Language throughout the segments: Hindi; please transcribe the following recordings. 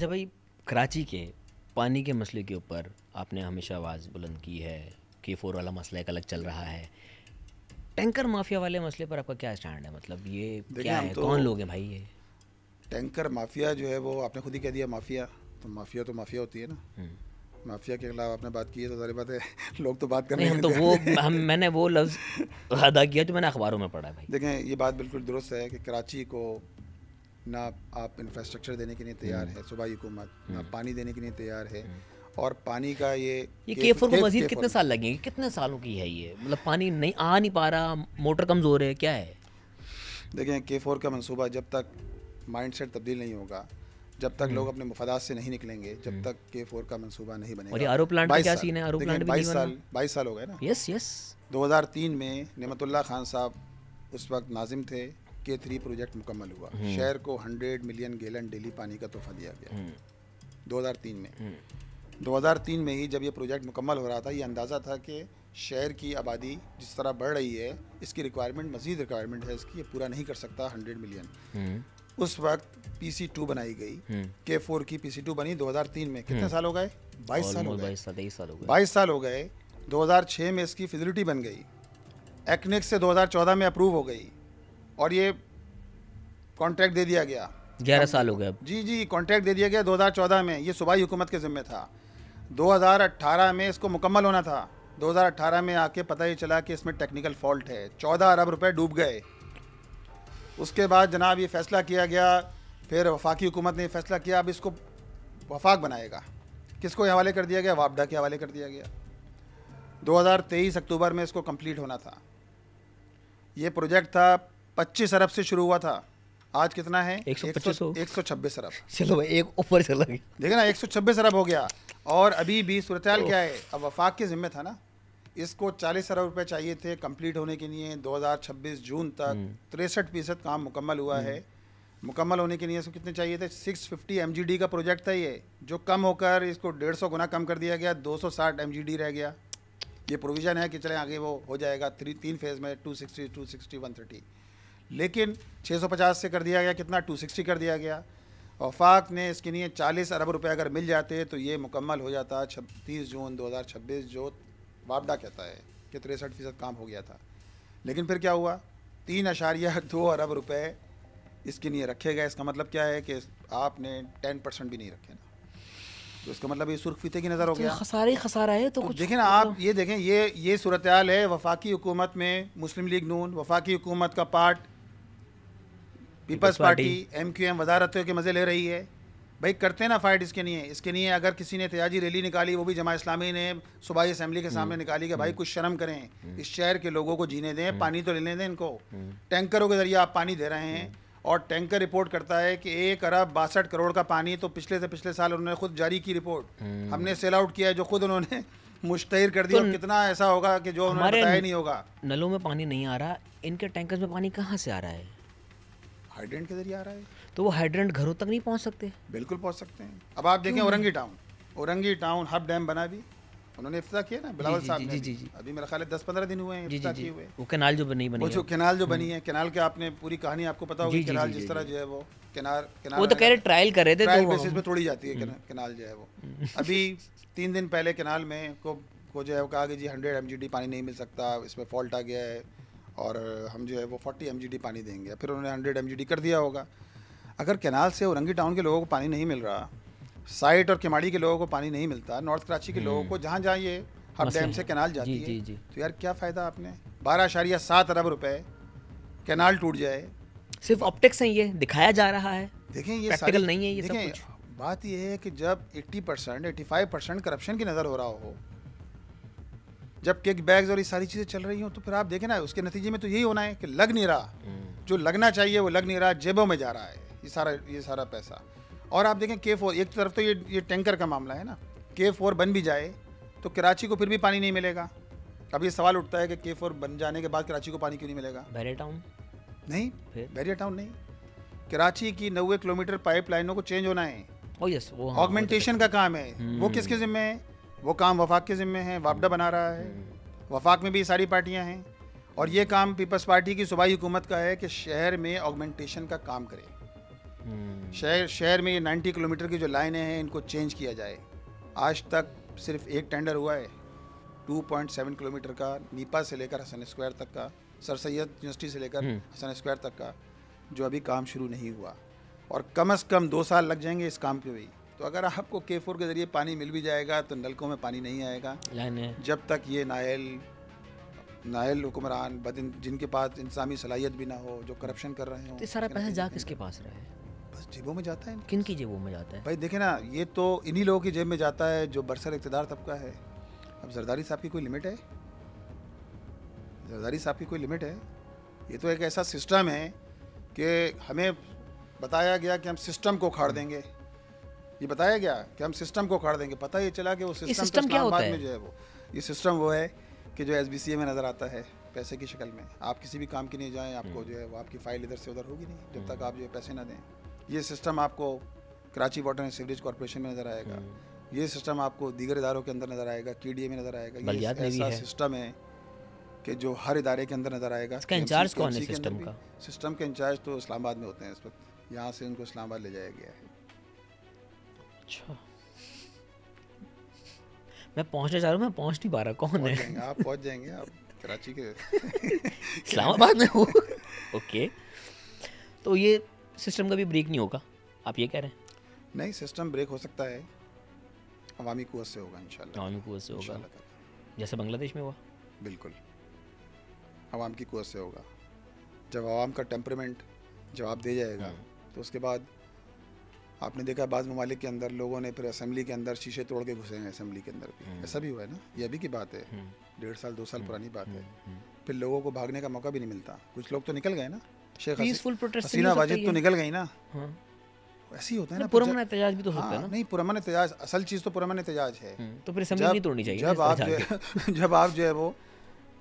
अच्छा भाई, कराची के पानी के मसले के ऊपर आपने हमेशा आवाज़ बुलंद की है कि K4 वाला मसला एक अलग चल रहा है। टैंकर माफिया वाले मसले पर आपका क्या स्टैंड है? मतलब ये क्या है, तो कौन लोग हैं भाई ये? टैंकर माफिया जो है वो आपने खुद ही कह दिया माफिया, तो माफिया होती है ना। माफिया के खिलाफ आपने बात की है तो सारी बात है लोग तो बात करने नहीं, हम तो वो मैंने वो लफ्ज़ अदा किया जो मैंने अखबारों में पढ़ा है भाई। देखें, ये बात बिल्कुल दुरुस्त है कि कराची को ना आप इंफ्रास्ट्रक्चर देने के लिए तैयार है सूबाई हुकूमत, ना पानी देने के लिए तैयार है। और पानी का ये K4 को मजीद कितने साल लगेंगे? कितने सालों की है ये? मतलब पानी नहीं आ नहीं पा रहा, मोटर कमज़ोर है, क्या है? देखें, K4 का मंसूबा जब तक माइंडसेट तब्दील नहीं होगा, जब तक लोग अपने मफादात से नहीं निकलेंगे, जब तक K4 का मंसूबा नहीं बनेगा। और ये आरो प्लांट का क्या सीन है? आरो प्लांट भी 22 साल हो गए ना। Yes yes. 2003 में नेमतुल्लाह खान साहब उस वक्त नाजिम थे, K3 प्रोजेक्ट मुकम्मल हुआ। शहर को 100 मिलियन गैलन डेली पानी का तोहफा दिया गया 2003 में। 2003 में ही जब ये प्रोजेक्ट मुकम्मल हो रहा था, ये अंदाज़ा था कि शहर की आबादी जिस तरह बढ़ रही है, इसकी रिक्वायरमेंट, मज़ीद रिक्वायरमेंट है इसकी, ये पूरा नहीं कर सकता 100 मिलियन। उस वक्त PC2 बनाई गई, K4 की PC2 बनी 2003 में। कितने साल हो गए? 22 साल हो गए। 22 साल हो गए। 2006 में इसकी फिजिलिटी बन गई, एक्निक से 2014 में अप्रूव हो गई और ये कॉन्ट्रैक्ट दे दिया गया। 11 साल हो गए अब। जी, कॉन्ट्रैक्ट दे दिया गया 2014 में। ये सूबाई हुकूमत के ज़िम्मे था। 2018 में इसको मुकम्मल होना था। 2018 में आके पता ही चला कि इसमें टेक्निकल फॉल्ट है। 14 अरब रुपए डूब गए। उसके बाद जनाब ये फ़ैसला किया गया, फिर वफाकी हुकूमत ने फैसला किया अब इसको वफाक बनाएगा। किसको हवाले कर दिया गया? वापडा के हवाले कर दिया गया। 2023 अक्टूबर में इसको कंप्लीट होना था। ये प्रोजेक्ट था 25 अरब से शुरू हुआ था। आज कितना है? 126 अरब। चलो भाई, एक ऊपर चला गया। देखिए ना, 126 अरब हो गया। और अभी भी सूरत-ए-हाल क्या है? अब वफाक के ज़िम्मे था ना, इसको 40 अरब रुपए चाहिए थे कंप्लीट होने के लिए। 2026 जून तक 63% काम मुकम्मल हुआ है। मुकम्मल होने के लिए इसको कितने चाहिए थे? 650 MGD का प्रोजेक्ट था ये, जो कम होकर इसको 150 गुना कम कर दिया गया, 260 MGD रह गया। ये प्रोविज़न है कि चले आगे वो हो जाएगा 3 फेज़ में 260, 260, 130। लेकिन 650 से कर दिया गया कितना? 260 कर दिया गया। वफाक ने इसके लिए 40 अरब रुपए अगर मिल जाते तो ये मुकम्मल हो जाता 30 जून 2026, जो वापडा कहता है कि 63% काम हो गया था। लेकिन फिर क्या हुआ? 3.2 अरब रुपए इसके लिए रखे गए। इसका मतलब क्या है कि आपने 10% भी नहीं रखे ना, तो इसका मतलब ये सुर्ख फीते की नज़र हो गया। खसारा है तो कुछ देखें ना आप, ये देखें, ये सूरत-ए-हाल है वफाकी हुकूमत में। मुस्लिम लीग नून वफाकी हुकूमत का पार्ट, पीपल्स पार्टी MQM वजारतों के मज़े ले रही है। भाई करते ना फ़ाइट इसके लिए। अगर किसी ने एहतियाजी रैली निकाली, वो भी जमा इस्लामी ने सूबाई असम्बली के सामने निकाली कि भाई कुछ शर्म करें, इस शहर के लोगों को जीने दें, पानी तो लेने दें इनको। टैंकरों के ज़रिए आप पानी दे रहे हैं और टैंकर रिपोर्ट करता है कि 1 अरब 62 करोड़ का पानी, तो पिछले से पिछले साल उन्होंने खुद जारी की रिपोर्ट। हमने सेल आउट किया है, जो खुद उन्होंने मुश्तहिर कर दिया। तो कितना ऐसा होगा कि जो उन्होंने बताया नहीं होगा। नलों में पानी नहीं आ रहा, इनके टैंकर्स में पानी कहाँ से आ रहा है? हाइड्रेंट के जरिए आ रहा है। तो वो हाइड्रेंट घरों तक नहीं पहुँच सकते? बिल्कुल पहुँच सकते हैं। अब आप देखें औरंगी टाउन हब डैम बना, भी उन्होंने इफ्तिताह किया ना बिलावल साहब ने। अभी मेरा ख्याल है 10-15 दिन हुए हैं इफ्तिताह किए हुए। वो कैनाल जो नहीं बनी, वो जो कैनाल जो बनी है, कैनाल के आपने पूरी कहानी आपको पता होगी। कैनाल जिस तरह जो है वो कैनाल वो तो कह रहे ट्रायल कर रहे थे, ट्रायल बेसिस पे तोड़ी जाती है कैनाल जो है वो। अभी 3 दिन पहले कैनाल में को जो है वो कहा कि जी 100 MGD पानी नहीं मिल सकता, इसमें फॉल्ट आ गया है और हम जो है वो 40 MGD पानी देंगे। फिर उन्होंने 100 MGD कर दिया होगा। अगर कैनाल से औरंगी टाउन के लोगों को पानी नहीं मिल रहा, साइट और केमाड़ी के लोगों को पानी नहीं मिलता, नॉर्थ कराची के लोगों को जहाँ जहाँ ये हब डैम से कैनाल जाती है, तो यार क्या फ़ायदा आपने? 12.7 अरब रुपए कैनाल टूट जाए। सिर्फ ऑप्टिक्स हैं, ये दिखाया जा रहा है। देखें ये प्रैक्टिकल नहीं है ये सब कुछ। बात ये है कि जब 80%, 85% करप्शन की नज़र हो रहा हो, जब किक बैग्स और ये सारी चीज़ें चल रही हो, तो फिर आप देखें ना, उसके नतीजे में तो यही होना है कि लग नहीं रहा, जो लगना चाहिए वो लग नहीं रहा, जेबों में जा रहा है ये सारा पैसा। और आप देखें K4, एक तरफ तो ये टैंकर का मामला है ना, K4 बन भी जाए तो कराची को फिर भी पानी नहीं मिलेगा। अब ये सवाल उठता है कि K4 बन जाने के बाद कराची को पानी क्यों नहीं मिलेगा? बैरियर टाउन नहीं, बैरियर टाउन नहीं, कराची की 90 किलोमीटर पाइप लाइनों को चेंज होना है। वो ऑगमेंटेशन का काम है। वो किसके ज़िम्मे है? वो काम वफाक के ज़िम्मे है। वापडा बना रहा है, वफाक में भी सारी पार्टियां हैं। और ये काम पीपल्स पार्टी की सूबाई हुकूमत का है कि शहर में ऑगमेंटेशन का काम करे। शहर में ये 90 किलोमीटर की जो लाइनें हैं इनको चेंज किया जाए। आज तक सिर्फ एक टेंडर हुआ है 2.7 किलोमीटर का, नीपा से लेकर हसन स्क्वायर तक का, सर सैयद यूनिवर्सिटी से लेकर हसन स्क्वायर तक का, जो अभी काम शुरू नहीं हुआ और कम से कम 2 साल लग जाएंगे इस काम पे भी। तो अगर आपको K4 के ज़रिए पानी मिल भी जाएगा तो नलकों में पानी नहीं आएगा जब तक ये नायल हुक्मरान जिनके पास इंसानी सलाहियत भी ना हो, जो करप्शन कर रहे हो। तो सारा पैसा जा किसके पास रहा है? बस जेबों में जाता है। किन की जेबों में जाता है भाई? देखे ना, ये तो इन्हीं लोगों की जेब में जाता है जो बरसर इक़्तिदार तबका है। अब जरदारी साहब की कोई लिमिट है? जरदारी साहब की कोई लिमिट है? ये तो एक ऐसा सिस्टम है कि हमें बताया गया कि हम सिस्टम को उखाड़ देंगे। ये बताया गया कि हम सिस्टम को उखाड़ देंगे, पता ये चला कि वो सिस्टम क्या होता है? में जो है ये सिस्टम वो है कि जो SBCA में नज़र आता है पैसे की शक्ल में। आप किसी भी काम के लिए जाएं, आपको जो है वो आपकी फ़ाइल इधर से उधर होगी नहीं जब तक आप जो है पैसे ना दें। ये सिस्टम आपको Karachi water and sewerage corporation में नज़र आएगा, ये सिस्टम आपको दीगर इदारों के अंदर नज़र आएगा, KDA में नज़र आएगा। ये ऐसा सिस्टम है कि जो हर इदारे के अंदर नज़र आएगा। इसका इंचार्ज कौन है सिस्टम का? सिस्टम के इंचार्ज तो इस्लामाबाद में होते हैं इस वक्त, यहाँ से उनको इस्लामाबाद ले जाया गया है। अच्छा, मैं पहुँचना चाह रहा हूँ, मैं पहुँच नहीं पा रहा। कौन है? आप पहुँच जाएंगे, आप कराची के इस्लामाबाद में हो। ओके, तो ये सिस्टम का भी ब्रेक नहीं होगा, आप ये कह रहे हैं? नहीं, सिस्टम ब्रेक हो सकता है, अवामी कुव्वत से होगा इंशाल्लाह। अवामी कुव्वत से होगा, जैसे बांग्लादेश में हुआ। बिल्कुल, अवाम की कुव्वत से होगा। जब अवाम का टेम्परामेंट जवाब दे जाएगा तो उसके बाद आपने देखा बाज़ ममालिक के अंदर लोगों ने फिर असेंबली के अंदर शीशे तोड़ के घुसे हैं असेंबली के अंदर भी। ऐसा भी हुआ है ना, ये अभी की बात है, 1.5 साल 2 साल पुरानी बात है। फिर लोगों को भागने का मौका भी नहीं मिलता। कुछ लोग तो निकल गए ना, शेख हसीना वाजिद तो निकल गई ना। ऐसे ही होता है ना, पुरअमन एहतजाज भी तो होता है ना। नहीं, पुरअमन एहतजाज असल चीज़ तो पुरअमन एहतजाज है। तो फिर असेंबली नहीं तोड़नी चाहिए।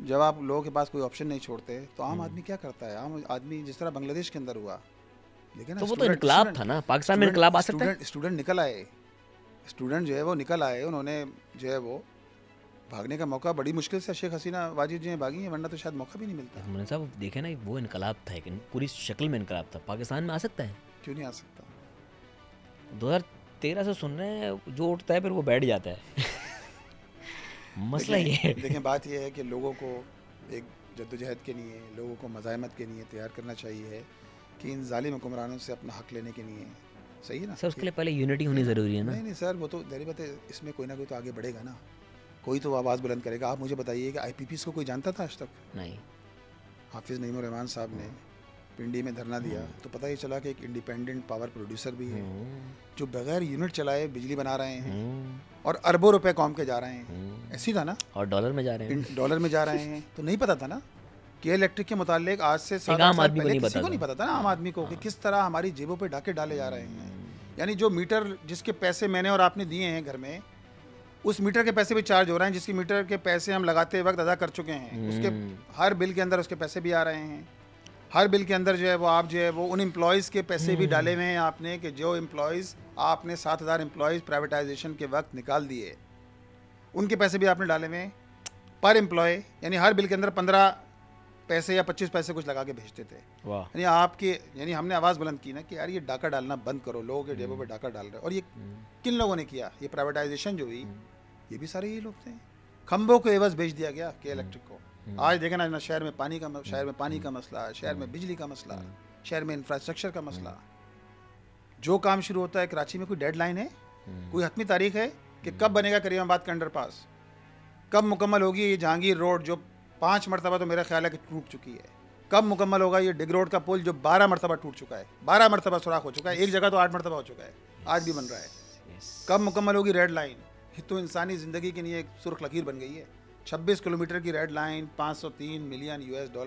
जब आप लोगों के पास कोई ऑप्शन नहीं छोड़ते तो आम आदमी क्या करता है? आम आदमी जिस तरह बांग्लादेश के अंदर हुआ, लेकिन तो वो तो इनकलाब था ना, पाकिस्तान में इनकलाब आ सकता है। स्टूडेंट निकल आए, स्टूडेंट जो है वो निकल आए, उन्होंने जो है वो भागने का मौका बड़ी मुश्किल से शेख हसीना वाजिद जो है भागी हैं, वरना तो शायद मौका भी नहीं मिलता। मोहन साहब देखे ना, वो इनकलाब था, लेकिन पूरी शक्ल में इनकलाब था। पाकिस्तान में आ सकता है? क्यों नहीं आ सकता? 2013 से सुन रहे हैं, जो उठता है फिर वो बैठ जाता है। मसला ये है। देखिए, बात ये है कि लोगों को एक जद्दोजहद के लिए, लोगों को मज़ाहमत के लिए तैयार करना चाहिए कि इन जालिम हुक्मरानों से अपना हक लेने के लिए। सही है ना सर? उसके लिए पहले यूनिटी होनी ज़रूरी है ना। नहीं सर, वो तो जाहिर बात है, इसमें कोई ना कोई तो आगे बढ़ेगा ना, कोई तो आवाज़ बुलंद करेगा। आप मुझे बताइए कि IPPs को कोई जानता था आज तक? नहीं। हाफिज़ नईमुर रहमान साहब ने पिंडी में धरना दिया तो पता ही चला कि एक इंडिपेंडेंट पावर प्रोड्यूसर भी है जो बगैर यूनिट चलाए बिजली बना रहे हैं और अरबों रुपए कौम के जा रहे हैं। ऐसी था ना, और डॉलर में जा रहे हैं, डॉलर में जा रहे हैं। तो नहीं पता था ना कि इलेक्ट्रिक के मुतालिक आज से 7 साल पहले किसी को नहीं पता था ना, आम आदमी को, कि किस तरह हमारी जेबों पे डाके डाले जा रहे हैं। यानी जो मीटर जिसके पैसे मैंने और आपने दिए हैं घर में, उस मीटर के पैसे भी चार्ज हो रहे हैं, जिसकी मीटर के पैसे हम लगाते वक्त अदा कर चुके हैं, उसके हर बिल के अंदर उसके पैसे भी आ रहे हैं। हर बिल के अंदर जो है वो आप जो है वो उन एम्प्लॉयज़ के पैसे भी डाले हुए हैं आपने, कि जो एम्प्लॉयज़ आपने 7,000 एम्प्लॉयज़ प्राइवेटाइजेशन के वक्त निकाल दिए, उनके पैसे भी आपने डाले हुए हैं पर एम्प्लॉय। यानी हर बिल के अंदर 15 पैसे या 25 पैसे कुछ लगा के भेजते थे। यानी हमने आवाज़ बुलंद की ना कि यार ये डाका डालना बंद करो, लोगों के जेबों पे डाका डाल रहे। और ये किन लोगों ने किया? ये प्राइवेटाइजेशन जो हुई, ये भी सारे ये लोग थे। खंभों को एवज भेज दिया गया के इलेक्ट्रिक को। आज देखें ना, शहर में पानी का मसला, शहर में बिजली का मसला, शहर में इंफ्रास्ट्रक्चर का मसला। जो काम शुरू होता है, कराची में कोई डेडलाइन है, कोई हतमी तारीख है कि कब बनेगा करीमाबाद का अंडरपास, कब मुकम्मल होगी ये जहांगीर रोड जो 5 मरतबा तो मेरा ख्याल है कि टूट चुकी है, कब मुकम्मल होगा ये डिग रोड का पुल जो 12 मरतबा टूट चुका है, 12 मरतबा सुराख हो चुका है, एक जगह तो 8 मरतबा हो चुका है, आज भी बन रहा है। कब मुकम्मल होगी रेड लाइन? ये तो इंसानी ज़िंदगी के लिए एक सुर्ख लकीर बन गई है। 26 किलोमीटर की रेड लाइन, $503 मिलियन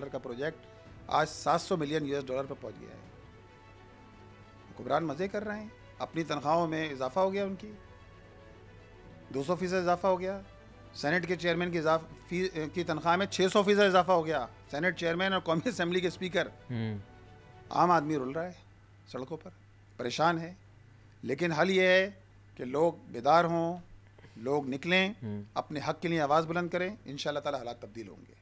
का प्रोजेक्ट आज $700 मिलियन पर पहुंच गया है। हुक्मरान मज़े कर रहे हैं, अपनी तनख्वाहों में इजाफा हो गया, उनकी 200% इजाफा हो गया। सेनेट के चेयरमैन की तनख्वाह में 600% इजाफा हो गया। सेनेट चेयरमैन और कौमी असेंबली के स्पीकर। आम आदमी रुल रहा है सड़कों पर, परेशान है। लेकिन हल ये है कि लोग बेदार हों, लोग निकलें, अपने हक के लिए आवाज़ बुलंद करें। इंशाअल्लाह ताला हालात तब्दील होंगे।